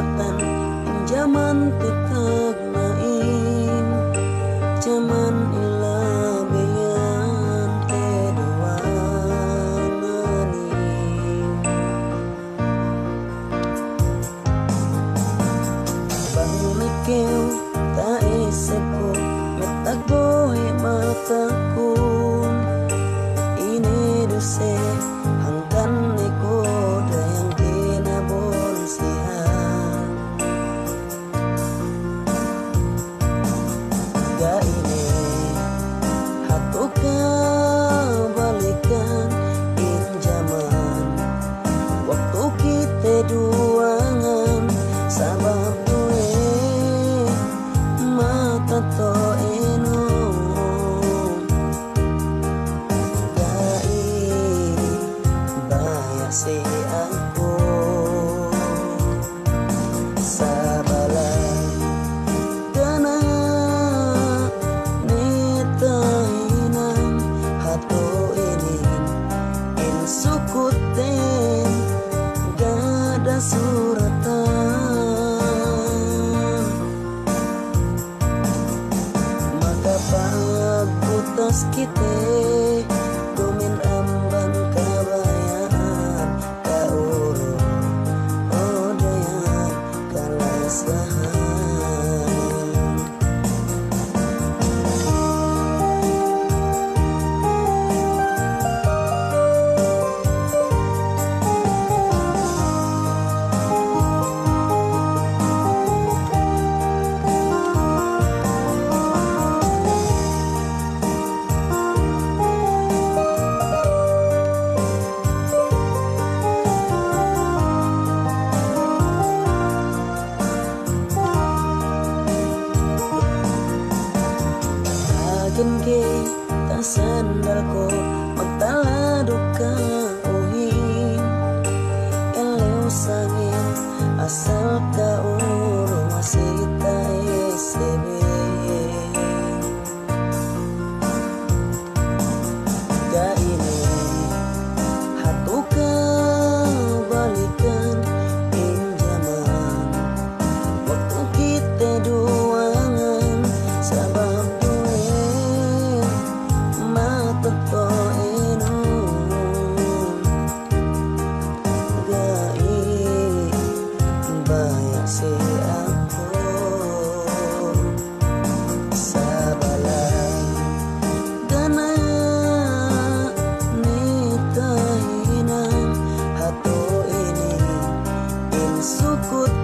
kekuatan zaman tetap main zaman ilabeyan kedua maning bang mikeu tak isepo metak bohe mataku ini duse hangkan neko dayang kinabon sihan ga ini hatuka balikan in zaman waktu kita duangan sabab gue mata to eno si aku sabalan kana nitahinang hato inin insukuten gada suratan maka pagbutas kita gumin ambang kabayaan kauro odayan kalasahan ke tak sandal ko magtaladok ka uhin eleo sangin asal ka uro masita esebe ga ini hatuka balikan in zaman waktu kita duangan sabab to eno gai banyak si aku sabalan kana nitahinang hato ini insukut